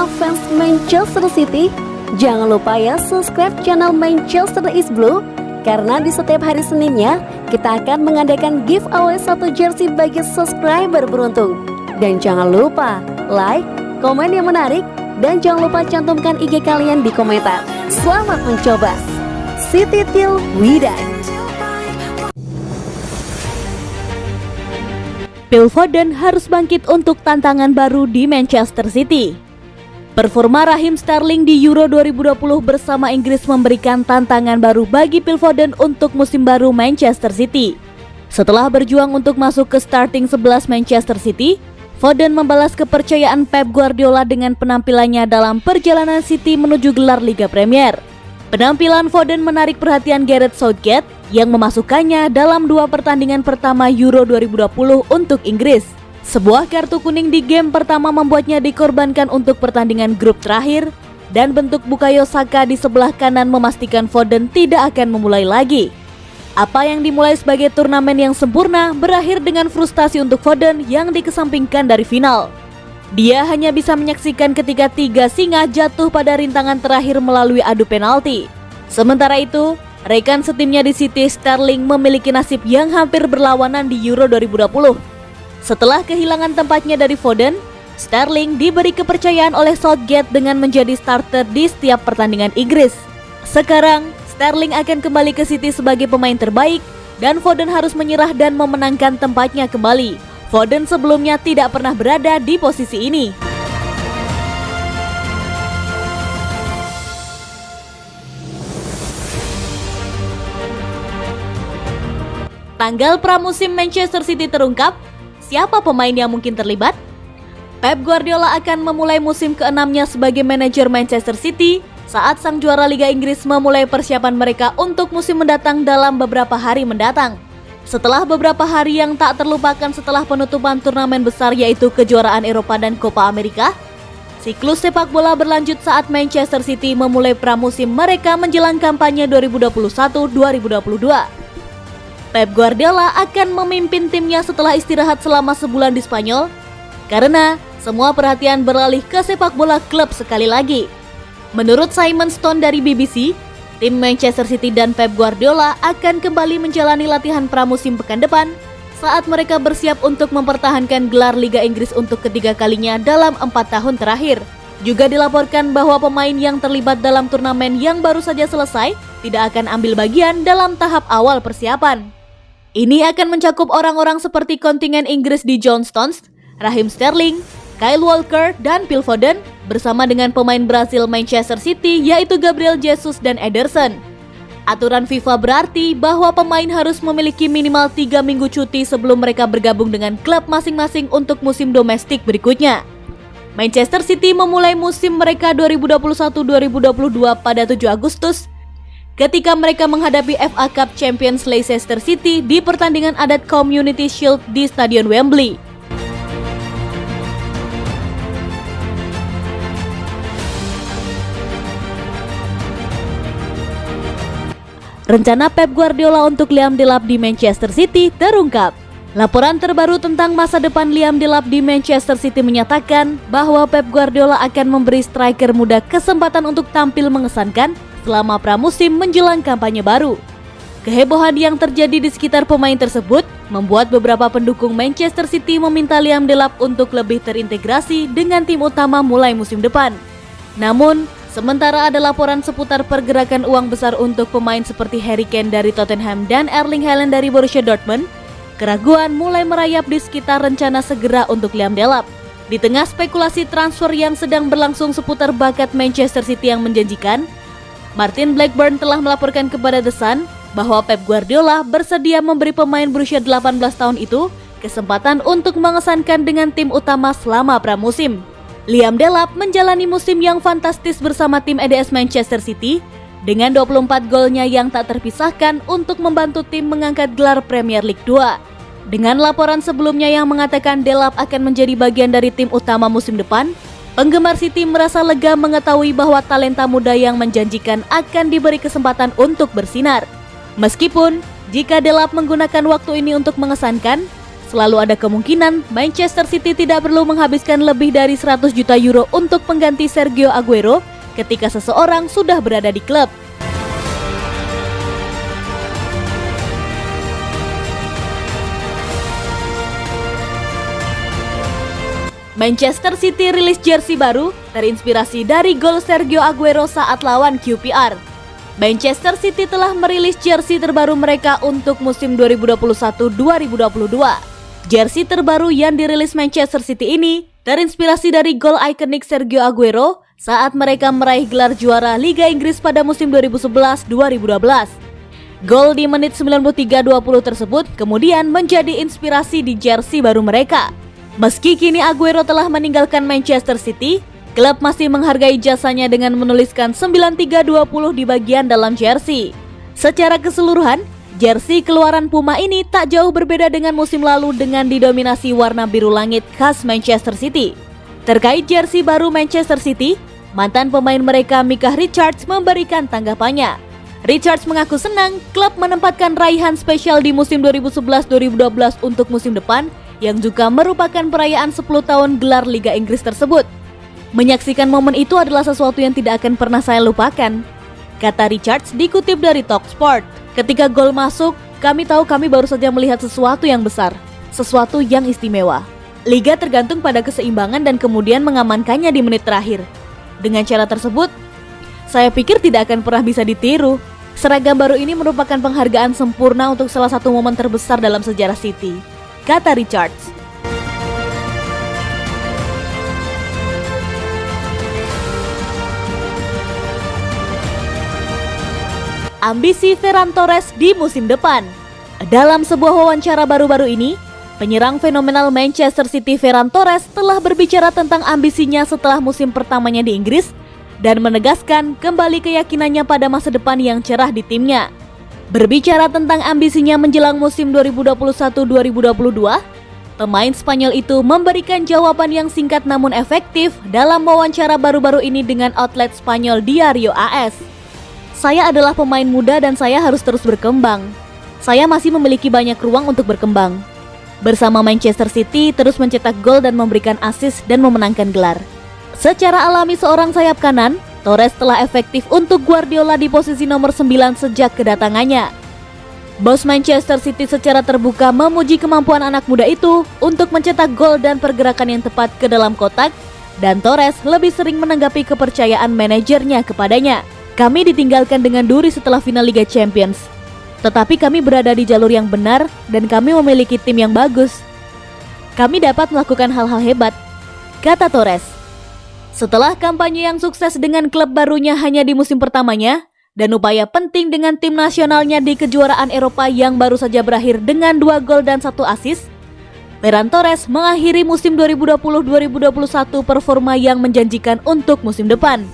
semua fans Manchester City, jangan lupa ya subscribe channel Manchester is Blue, karena di setiap hari Seninnya kita akan mengadakan giveaway 1 jersey bagi subscriber beruntung. Dan jangan lupa like, komen yang menarik, dan jangan lupa cantumkan IG kalian di komentar. Selamat mencoba. City till we die. Phil Foden harus bangkit untuk tantangan baru di Manchester City. Performa Raheem Sterling di Euro 2020 bersama Inggris memberikan tantangan baru bagi Phil Foden untuk musim baru Manchester City. Setelah berjuang untuk masuk ke starting 11 Manchester City, Foden membalas kepercayaan Pep Guardiola dengan penampilannya dalam perjalanan City menuju gelar Liga Premier. Penampilan Foden menarik perhatian Gareth Southgate yang memasukkannya dalam 2 pertandingan pertama Euro 2020 untuk Inggris. Sebuah kartu kuning di game pertama membuatnya dikorbankan untuk pertandingan grup terakhir, dan bentuk Bukayo Saka di sebelah kanan memastikan Foden tidak akan memulai lagi. Apa yang dimulai sebagai turnamen yang sempurna berakhir dengan frustasi untuk Foden yang dikesampingkan dari final. Dia hanya bisa menyaksikan ketika 3 singa jatuh pada rintangan terakhir melalui adu penalti. Sementara itu, rekan setimnya di City, Sterling, memiliki nasib yang hampir berlawanan di Euro 2020. Setelah kehilangan tempatnya dari Foden, Sterling diberi kepercayaan oleh Southgate dengan menjadi starter di setiap pertandingan Inggris. Sekarang, Sterling akan kembali ke City sebagai pemain terbaik, dan Foden harus menyerah dan memenangkan tempatnya kembali. Foden sebelumnya tidak pernah berada di posisi ini. Tanggal pramusim Manchester City terungkap. Siapa pemain yang mungkin terlibat? Pep Guardiola akan memulai musim ke-6-nya sebagai manajer Manchester City saat sang juara Liga Inggris memulai persiapan mereka untuk musim mendatang dalam beberapa hari mendatang. Setelah beberapa hari yang tak terlupakan setelah penutupan turnamen besar yaitu kejuaraan Eropa dan Copa America, siklus sepak bola berlanjut saat Manchester City memulai pramusim mereka menjelang kampanye 2021-2022. Pep Guardiola akan memimpin timnya setelah istirahat selama sebulan di Spanyol, karena semua perhatian beralih ke sepak bola klub sekali lagi. Menurut Simon Stone dari BBC, tim Manchester City dan Pep Guardiola akan kembali menjalani latihan pramusim pekan depan saat mereka bersiap untuk mempertahankan gelar Liga Inggris untuk ketiga kalinya dalam 4 tahun terakhir. Juga dilaporkan bahwa pemain yang terlibat dalam turnamen yang baru saja selesai tidak akan ambil bagian dalam tahap awal persiapan. Ini akan mencakup orang-orang seperti kontingen Inggris di John Stones, Raheem Sterling, Kyle Walker, dan Phil Foden, bersama dengan pemain Brasil Manchester City yaitu Gabriel Jesus dan Ederson. Aturan FIFA berarti bahwa pemain harus memiliki minimal 3 minggu cuti sebelum mereka bergabung dengan klub masing-masing untuk musim domestik berikutnya. Manchester City memulai musim mereka 2021-2022 pada 7 Agustus ketika mereka menghadapi FA Cup Champions Leicester City di pertandingan adat Community Shield di Stadion Wembley. Rencana Pep Guardiola untuk Liam Delap di Manchester City terungkap. Laporan terbaru tentang masa depan Liam Delap di Manchester City menyatakan bahwa Pep Guardiola akan memberi striker muda kesempatan untuk tampil mengesankan selama pramusim menjelang kampanye baru. Kehebohan yang terjadi di sekitar pemain tersebut membuat beberapa pendukung Manchester City meminta Liam Delap untuk lebih terintegrasi dengan tim utama mulai musim depan. Namun, sementara ada laporan seputar pergerakan uang besar untuk pemain seperti Harry Kane dari Tottenham dan Erling Haaland dari Borussia Dortmund, keraguan mulai merayap di sekitar rencana segera untuk Liam Delap. Di tengah spekulasi transfer yang sedang berlangsung seputar bakat Manchester City yang menjanjikan, Martin Blackburn telah melaporkan kepada The Sun bahwa Pep Guardiola bersedia memberi pemain berusia 18 tahun itu kesempatan untuk mengesankan dengan tim utama selama pramusim. Liam Delap menjalani musim yang fantastis bersama tim EDS Manchester City dengan 24 golnya yang tak terpisahkan untuk membantu tim mengangkat gelar Premier League 2. Dengan laporan sebelumnya yang mengatakan Delap akan menjadi bagian dari tim utama musim depan, penggemar City merasa lega mengetahui bahwa talenta muda yang menjanjikan akan diberi kesempatan untuk bersinar. Meskipun jika Delap menggunakan waktu ini untuk mengesankan, selalu ada kemungkinan Manchester City tidak perlu menghabiskan lebih dari 100 juta euro untuk pengganti Sergio Aguero ketika seseorang sudah berada di klub. Manchester City rilis jersey baru terinspirasi dari gol Sergio Aguero saat lawan QPR. Manchester City telah merilis jersey terbaru mereka untuk musim 2021-2022. Jersey terbaru yang dirilis Manchester City ini terinspirasi dari gol ikonik Sergio Aguero saat mereka meraih gelar juara Liga Inggris pada musim 2011-2012. Gol di menit 93.20 tersebut kemudian menjadi inspirasi di jersey baru mereka. Meski kini Aguero telah meninggalkan Manchester City, klub masih menghargai jasanya dengan menuliskan 9320 di bagian dalam jersey. Secara keseluruhan, jersey keluaran Puma ini tak jauh berbeda dengan musim lalu dengan didominasi warna biru langit khas Manchester City. Terkait jersey baru Manchester City, mantan pemain mereka Micah Richards memberikan tanggapannya. Richards mengaku senang klub menempatkan raihan spesial di musim 2011-2012 untuk musim depan, yang juga merupakan perayaan 10 tahun gelar Liga Inggris tersebut. Menyaksikan momen itu adalah sesuatu yang tidak akan pernah saya lupakan, kata Richards dikutip dari Talksport. Ketika gol masuk, kami tahu kami baru saja melihat sesuatu yang besar, sesuatu yang istimewa. Liga tergantung pada keseimbangan dan kemudian mengamankannya di menit terakhir. Dengan cara tersebut, saya pikir tidak akan pernah bisa ditiru. Seragam baru ini merupakan penghargaan sempurna untuk salah satu momen terbesar dalam sejarah City, kata Richards. Ambisi Ferran Torres di musim depan. Dalam sebuah wawancara baru-baru ini, penyerang fenomenal Manchester City Ferran Torres telah berbicara tentang ambisinya setelah musim pertamanya di Inggris dan menegaskan kembali keyakinannya pada masa depan yang cerah di timnya. Berbicara tentang ambisinya menjelang musim 2021-2022, pemain Spanyol itu memberikan jawaban yang singkat namun efektif dalam wawancara baru-baru ini dengan outlet Spanyol Diario AS. Saya adalah pemain muda dan saya harus terus berkembang. Saya masih memiliki banyak ruang untuk berkembang. Bersama Manchester City terus mencetak gol dan memberikan assist dan memenangkan gelar. Secara alami seorang sayap kanan, Torres telah efektif untuk Guardiola di posisi nomor 9 sejak kedatangannya. Bos Manchester City secara terbuka memuji kemampuan anak muda itu untuk mencetak gol dan pergerakan yang tepat ke dalam kotak, dan Torres lebih sering menanggapi kepercayaan manajernya kepadanya. Kami ditinggalkan dengan duri setelah final Liga Champions. Tetapi kami berada di jalur yang benar dan kami memiliki tim yang bagus. Kami dapat melakukan hal-hal hebat, kata Torres. Setelah kampanye yang sukses dengan klub barunya hanya di musim pertamanya, dan upaya penting dengan tim nasionalnya di kejuaraan Eropa yang baru saja berakhir dengan 2 gol dan 1 assist, Ferran Torres mengakhiri musim 2020-2021 performa yang menjanjikan untuk musim depan.